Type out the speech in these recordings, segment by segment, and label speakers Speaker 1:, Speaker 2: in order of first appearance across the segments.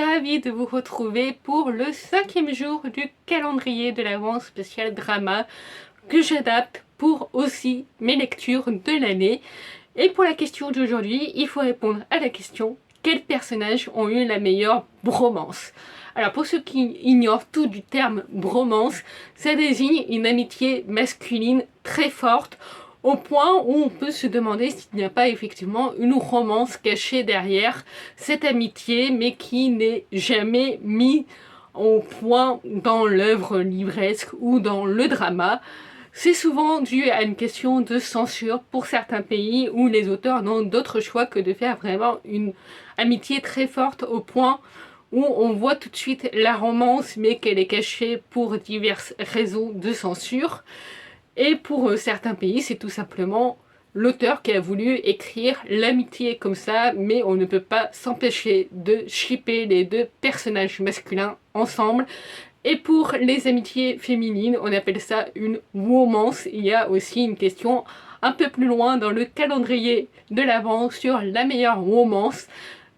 Speaker 1: ravie de vous retrouver pour le 5e jour du calendrier de l'Avent spécial drama que j'adapte pour aussi mes lectures de l'année. Et pour la question d'aujourd'hui, il faut répondre à la question: quels personnages ont eu la meilleure bromance? Alors pour ceux qui ignorent tout du terme bromance, ça désigne une amitié masculine très forte, au point où on peut se demander s'il n'y a pas effectivement une romance cachée derrière cette amitié, mais qui n'est jamais mise au point dans l'œuvre livresque ou dans le drama. C'est souvent dû à une question de censure pour certains pays où les auteurs n'ont d'autre choix que de faire vraiment une amitié très forte au point où on voit tout de suite la romance mais qu'elle est cachée pour diverses raisons de censure. Et pour certains pays, c'est tout simplement l'auteur qui a voulu écrire l'amitié comme ça, mais on ne peut pas s'empêcher de shipper les deux personnages masculins ensemble. Et pour les amitiés féminines, on appelle ça une womance. Il y a aussi une question un peu plus loin dans le calendrier de l'Avent sur la meilleure womance.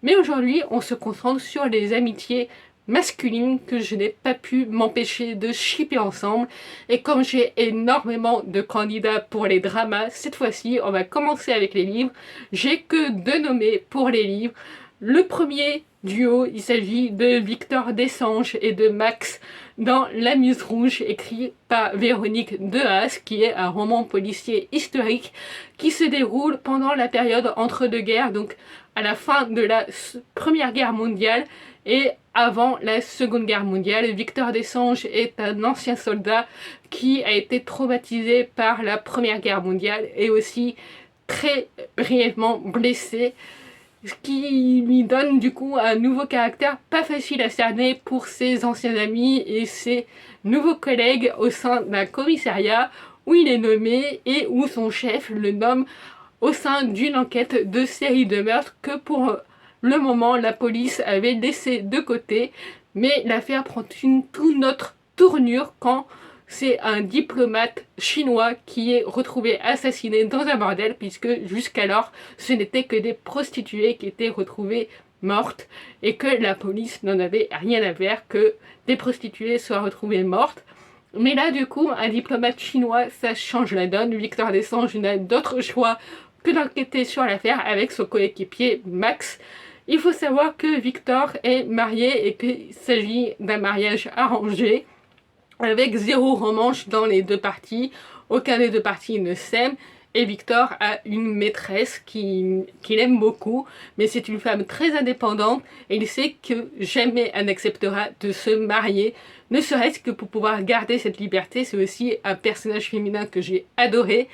Speaker 1: Mais aujourd'hui, on se concentre sur les amitiés masculines que je n'ai pas pu m'empêcher de shipper ensemble. Et comme j'ai énormément de candidats pour les dramas, cette fois-ci, on va commencer avec les livres. J'ai que 2 nommés pour les livres. Le premier duo, il s'agit de Victor Dessanges et de Max dans La Muse Rouge, écrit par Véronique Dehaze, qui est un roman policier historique qui se déroule pendant la période entre deux guerres, donc à la fin de la Première Guerre mondiale et avant la Seconde Guerre mondiale. Victor Dessanges est un ancien soldat qui a été traumatisé par la Première Guerre mondiale et aussi très brièvement blessé, ce qui lui donne du coup un nouveau caractère pas facile à cerner pour ses anciens amis et ses nouveaux collègues au sein d'un commissariat où il est nommé et où son chef le nomme au sein d'une enquête de série de meurtres que pour le moment la police avait laissé de côté, mais l'affaire prend une toute autre tournure quand c'est un diplomate chinois qui est retrouvé assassiné dans un bordel, puisque jusqu'alors ce n'étaient que des prostituées qui étaient retrouvées mortes et que la police n'en avait rien à faire que des prostituées soient retrouvées mortes. Mais là du coup un diplomate chinois, ça change la donne. Victor Dessanges n'a d'autre choix que d'enquêter sur l'affaire avec son coéquipier Max. Il faut savoir que Victor est marié et qu'il s'agit d'un mariage arrangé, avec 0 romance dans les deux parties. Aucun des deux parties ne s'aime. Et Victor a une maîtresse qu'il aime beaucoup, mais c'est une femme très indépendante et il sait que jamais elle n'acceptera de se marier, ne serait-ce que pour pouvoir garder cette liberté. C'est aussi un personnage féminin que j'ai adoré.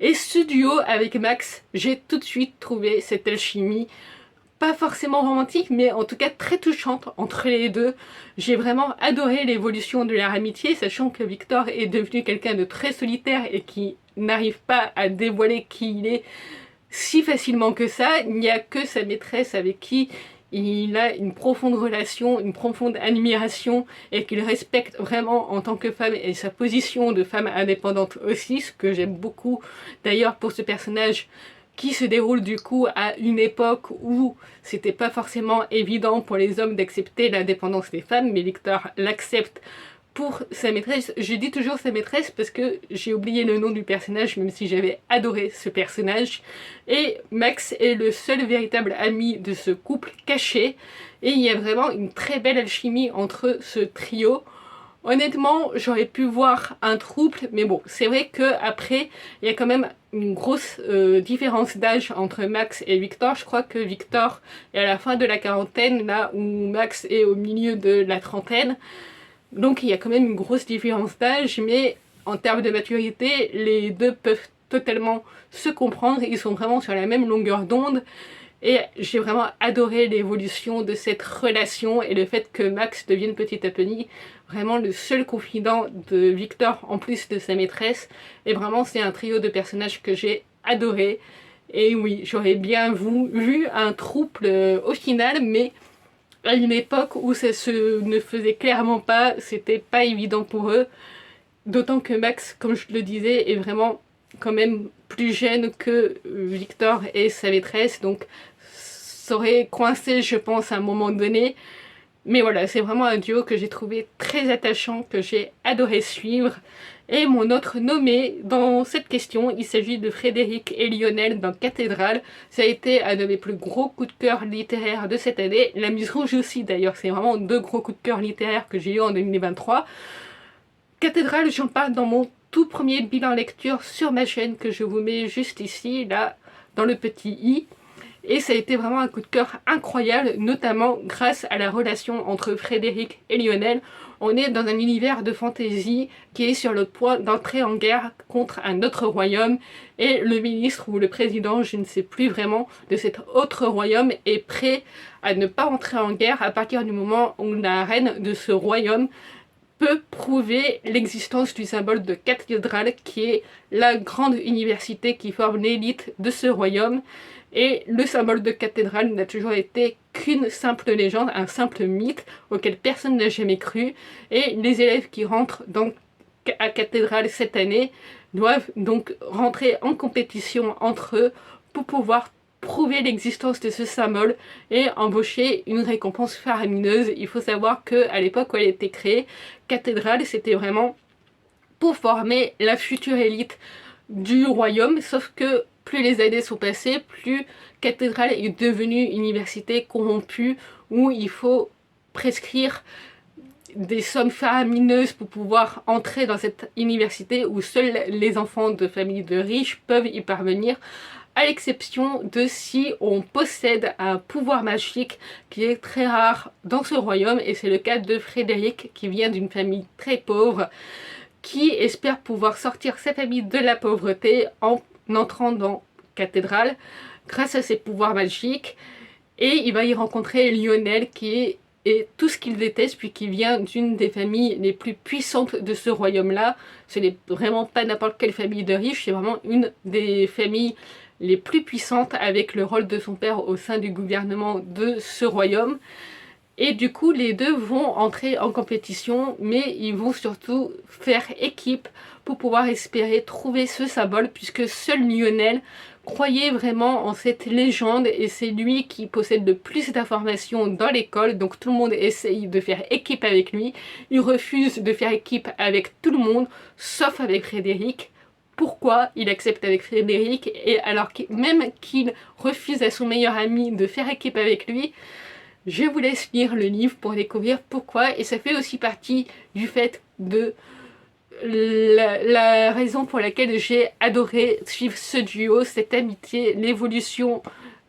Speaker 1: Et ce duo avec Max, j'ai tout de suite trouvé cette alchimie, pas forcément romantique, mais en tout cas très touchante entre les deux. J'ai vraiment adoré l'évolution de leur amitié, sachant que Victor est devenu quelqu'un de très solitaire et qui n'arrive pas à dévoiler qui il est si facilement que ça. Il n'y a que sa maîtresse avec qui il a une profonde relation, une profonde admiration et qu'il respecte vraiment en tant que femme et sa position de femme indépendante aussi, ce que j'aime beaucoup d'ailleurs pour ce personnage qui se déroule du coup à une époque où c'était pas forcément évident pour les hommes d'accepter l'indépendance des femmes, mais Victor l'accepte pour sa maîtresse. Je dis toujours sa maîtresse parce que j'ai oublié le nom du personnage, même si j'avais adoré ce personnage. Et Max est le seul véritable ami de ce couple caché, et il y a vraiment une très belle alchimie entre ce trio. Honnêtement, j'aurais pu voir un trouble, mais bon, c'est vrai que après il y a quand même une grosse différence d'âge entre Max et Victor. Je crois que Victor est à la fin de la quarantaine, là où Max est au milieu de la trentaine. Donc il y a quand même une grosse différence d'âge, mais en termes de maturité, les deux peuvent totalement se comprendre. Ils sont vraiment sur la même longueur d'onde. Et j'ai vraiment adoré l'évolution de cette relation et le fait que Max devienne petit à petit vraiment le seul confident de Victor en plus de sa maîtresse. Et vraiment c'est un trio de personnages que j'ai adoré. Et oui, j'aurais bien vu un trouble au final, mais à une époque où ça se ne faisait clairement pas, c'était pas évident pour eux. D'autant que Max, comme je le disais, est vraiment quand même plus jeune que Victor et sa maîtresse, donc ça aurait coincé je pense à un moment donné. Mais voilà, c'est vraiment un duo que j'ai trouvé très attachant, que j'ai adoré suivre. Et mon autre nommé dans cette question, il s'agit de Frédéric et Lionel dans Cathédrale. Ça a été un de mes plus gros coups de cœur littéraires de cette année. La Muse Rouge aussi d'ailleurs, c'est vraiment deux gros coups de cœur littéraires que j'ai eu en 2023. Cathédrale, j'en parle dans mon tout premier bilan lecture sur ma chaîne que je vous mets juste ici, là, dans le petit i. Et ça a été vraiment un coup de cœur incroyable, notamment grâce à la relation entre Frédéric et Lionel. On est dans un univers de fantasy qui est sur le point d'entrer en guerre contre un autre royaume. Et le ministre ou le président, je ne sais plus vraiment, de cet autre royaume est prêt à ne pas entrer en guerre à partir du moment où la reine de ce royaume peut prouver l'existence du symbole de cathédrale qui est la grande université qui forme l'élite de ce royaume. Et le symbole de cathédrale n'a toujours été qu'une simple légende, un simple mythe auquel personne n'a jamais cru. Et les élèves qui rentrent à cathédrale cette année doivent donc rentrer en compétition entre eux pour pouvoir prouver l'existence de ce symbole et embaucher une récompense faramineuse. Il faut savoir qu'à l'époque où elle a été créée, cathédrale c'était vraiment pour former la future élite du royaume, sauf que plus les années sont passées, plus cathédrale est devenue une université corrompue où il faut prescrire des sommes faramineuses pour pouvoir entrer dans cette université où seuls les enfants de familles de riches peuvent y parvenir, à l'exception de si on possède un pouvoir magique qui est très rare dans ce royaume, et c'est le cas de Frédéric qui vient d'une famille très pauvre qui espère pouvoir sortir sa famille de la pauvreté en entrant dans cathédrale grâce à ses pouvoirs magiques. Et il va y rencontrer Lionel qui est tout ce qu'il déteste puis qui vient d'une des familles les plus puissantes de ce royaume-là. Ce n'est vraiment pas n'importe quelle famille de riches, c'est vraiment une des familles les plus puissantes avec le rôle de son père au sein du gouvernement de ce royaume. Et du coup, les deux vont entrer en compétition, mais ils vont surtout faire équipe pour pouvoir espérer trouver ce symbole, puisque seul Lionel croyait vraiment en cette légende, et c'est lui qui possède le plus d'informations dans l'école, donc tout le monde essaye de faire équipe avec lui. Il refuse de faire équipe avec tout le monde, sauf avec Frédéric. Pourquoi il accepte avec Frédéric, et alors que même qu'il refuse à son meilleur ami de faire équipe avec lui? Je vous laisse lire le livre pour découvrir pourquoi, et ça fait aussi partie du fait de la raison pour laquelle j'ai adoré suivre ce duo, cette amitié, l'évolution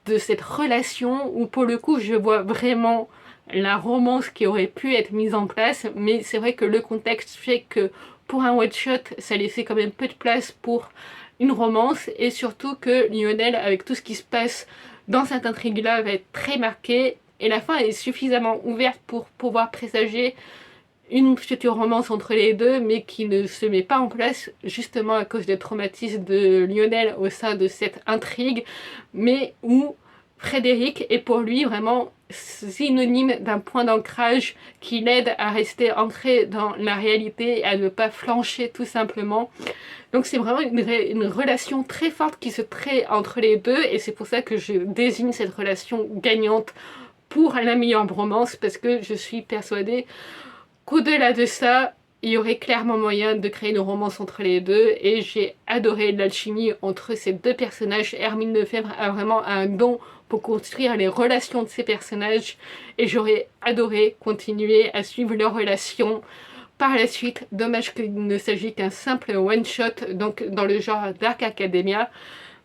Speaker 1: de cette relation où pour le coup je vois vraiment la romance qui aurait pu être mise en place, mais c'est vrai que le contexte fait que pour un one shot ça laissait quand même peu de place pour une romance, et surtout que Lionel, avec tout ce qui se passe dans cette intrigue là, va être très marqué. Et la fin est suffisamment ouverte pour pouvoir présager une future romance entre les deux, mais qui ne se met pas en place justement à cause des traumatismes de Lionel au sein de cette intrigue, mais où Frédéric est pour lui vraiment synonyme d'un point d'ancrage qui l'aide à rester ancré dans la réalité et à ne pas flancher tout simplement. Donc c'est vraiment une relation très forte qui se crée entre les deux, et c'est pour ça que je désigne cette relation gagnante pour la meilleure romance, parce que je suis persuadée qu'au-delà de ça, il y aurait clairement moyen de créer une romance entre les deux, et j'ai adoré l'alchimie entre ces deux personnages. Hermine Lefebvre a vraiment un don pour construire les relations de ces personnages, et j'aurais adoré continuer à suivre leurs relations par la suite. Dommage qu'il ne s'agit qu'un simple one-shot, donc dans le genre Dark Academia.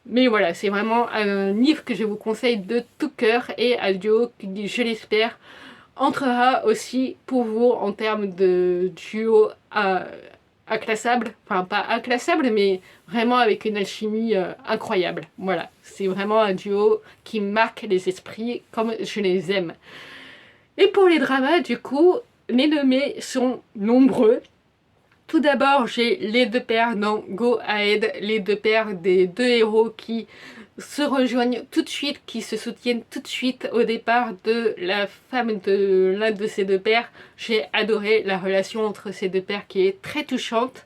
Speaker 1: Mais voilà, c'est vraiment un livre que je vous conseille de tout cœur, et un duo qui, je l'espère, entrera aussi pour vous en termes de duo inclassable. Enfin, pas inclassable, mais vraiment avec une alchimie incroyable. Voilà, c'est vraiment un duo qui marque les esprits comme je les aime. Et pour les dramas, du coup, les nommés sont nombreux. Tout d'abord, j'ai les deux pères dans Go Ahead, les deux pères des deux héros qui se rejoignent tout de suite, qui se soutiennent tout de suite au départ de la femme de l'un de ces deux pères. J'ai adoré la relation entre ces deux pères qui est très touchante.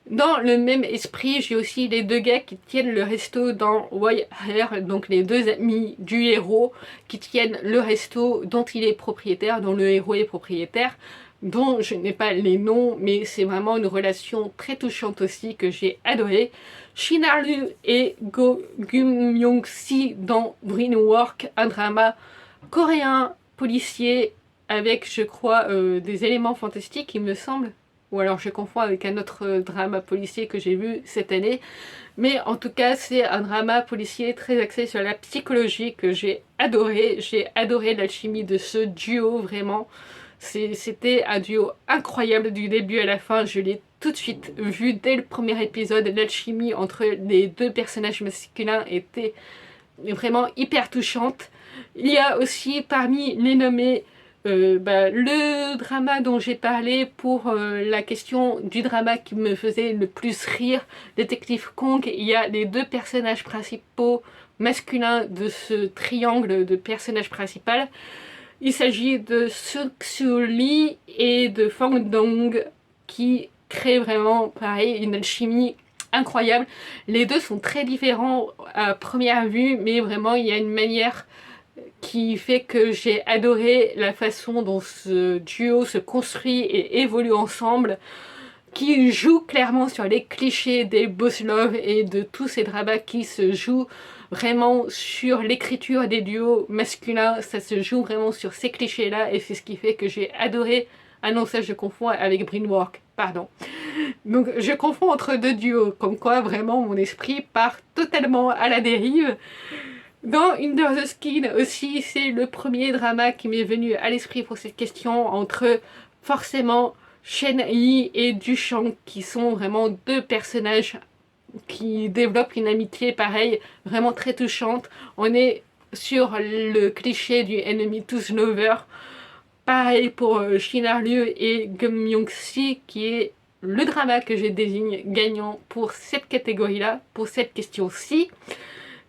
Speaker 1: Dans le même esprit, j'ai aussi les deux gars qui tiennent le resto dans Wire, donc les deux amis du héros qui tiennent le resto dont il est propriétaire, dont le héros est propriétaire, dont je n'ai pas les noms, mais c'est vraiment une relation très touchante aussi que j'ai adorée. Shin Ar-Lu et Go Gum-Young-si dans Brainwork, un drama coréen policier avec, je crois, des éléments fantastiques, il me semble. Ou alors je confonds avec un autre drama policier que j'ai vu cette année. Mais en tout cas, c'est un drama policier très axé sur la psychologie que j'ai adoré. J'ai adoré l'alchimie de ce duo, vraiment. C'était un duo incroyable du début à la fin. Je l'ai tout de suite vu dès le premier épisode. L'alchimie entre les deux personnages masculins était vraiment hyper touchante. Il y a aussi parmi les nommés le drama dont j'ai parlé pour la question du drama qui me faisait le plus rire, Détective Kong. Il y a les deux personnages principaux masculins de ce triangle de personnages principaux. Il s'agit de Suk-Soo Lee et de Fang Dong qui créent vraiment, pareil, une alchimie incroyable. Les deux sont très différents à première vue, mais vraiment il y a une manière qui fait que j'ai adoré la façon dont ce duo se construit et évolue ensemble, qui joue clairement sur les clichés des boss love et de tous ces dramas qui se jouent vraiment sur l'écriture des duos masculins. Ça se joue vraiment sur ces clichés-là et c'est ce qui fait que j'ai adoré. Ah non, ça je confonds avec Brainwork, pardon. Donc je confonds entre deux duos, comme quoi vraiment mon esprit part totalement à la dérive. Dans Under the Skin aussi, c'est le premier drama qui m'est venu à l'esprit pour cette question entre forcément Shen Yi et Duchamp qui sont vraiment deux personnages qui développent une amitié pareille, vraiment très touchante. On est sur le cliché du enemy to lover. Pareil pour Shin Ar-Lu et Gum Myung-si qui est le drama que je désigne gagnant pour cette catégorie-là, pour cette question-ci.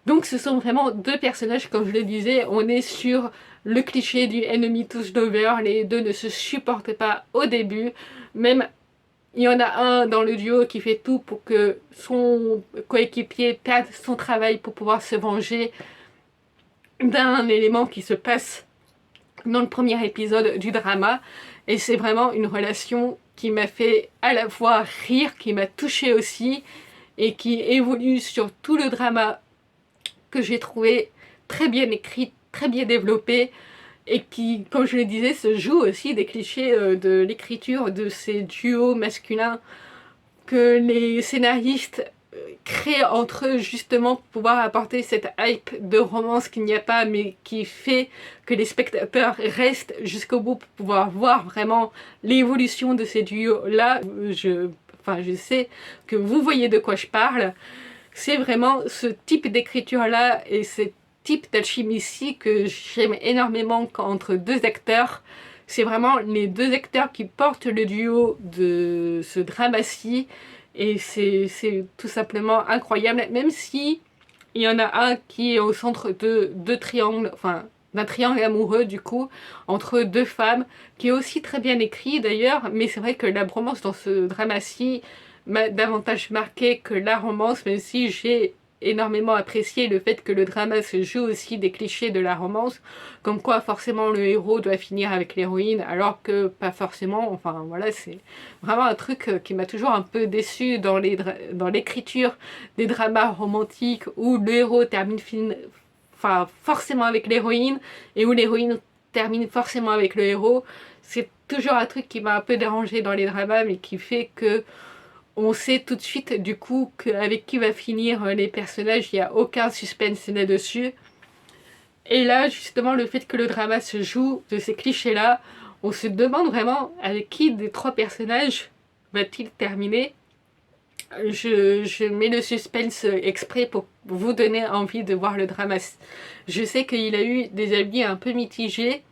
Speaker 1: Donc ce sont vraiment deux personnages, comme je le disais, on est sur le cliché du enemy to lover, les deux ne se supportent pas au début, même il y en a un dans le duo qui fait tout pour que son coéquipier perde son travail pour pouvoir se venger d'un élément qui se passe dans le premier épisode du drama, et c'est vraiment une relation qui m'a fait à la fois rire, qui m'a touchée aussi, et qui évolue sur tout le drama que j'ai trouvé très bien écrit, très bien développé et qui, comme je le disais, se joue aussi des clichés de l'écriture de ces duos masculins que les scénaristes créent entre eux justement pour pouvoir apporter cette hype de romance qu'il n'y a pas mais qui fait que les spectateurs restent jusqu'au bout pour pouvoir voir vraiment l'évolution de ces duos-là. Je sais que vous voyez de quoi je parle. C'est vraiment ce type d'écriture-là et ce type d'alchimie-ci que j'aime énormément entre deux acteurs. C'est vraiment les deux acteurs qui portent le duo de ce drama-ci et c'est tout simplement incroyable, même si il y en a un qui est au centre de deux triangles, enfin d'un triangle amoureux du coup, entre deux femmes, qui est aussi très bien écrit d'ailleurs, mais c'est vrai que la bromance dans ce drama-ci m'a davantage marqué que la romance, même si j'ai énormément apprécié le fait que le drama se joue aussi des clichés de la romance, comme quoi forcément le héros doit finir avec l'héroïne, alors que pas forcément, enfin voilà, c'est vraiment un truc qui m'a toujours un peu déçu dans l'écriture des dramas romantiques où le héros termine forcément avec l'héroïne et où l'héroïne termine forcément avec le héros. C'est toujours un truc qui m'a un peu dérangé dans les dramas, mais qui fait que on sait tout de suite du coup avec qui va finir les personnages, il n'y a aucun suspense là-dessus. Et là, justement, le fait que le drama se joue de ces clichés-là, on se demande vraiment avec qui des trois personnages va-t-il terminer. Je mets le suspense exprès pour vous donner envie de voir le drama. Je sais qu'il a eu des avis un peu mitigés,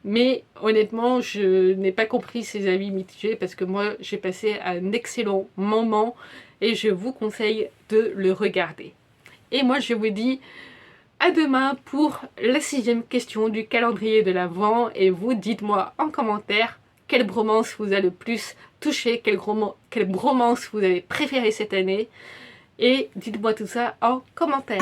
Speaker 1: mais honnêtement, je n'ai pas compris ces avis mitigés parce que moi, j'ai passé un excellent moment et je vous conseille de le regarder. Et moi, je vous dis à demain pour la 6e question du calendrier de l'Avent et vous dites-moi en commentaire quelle bromance vous a le plus touché, quelle bromance vous avez préféré cette année. Et dites-moi tout ça en commentaire.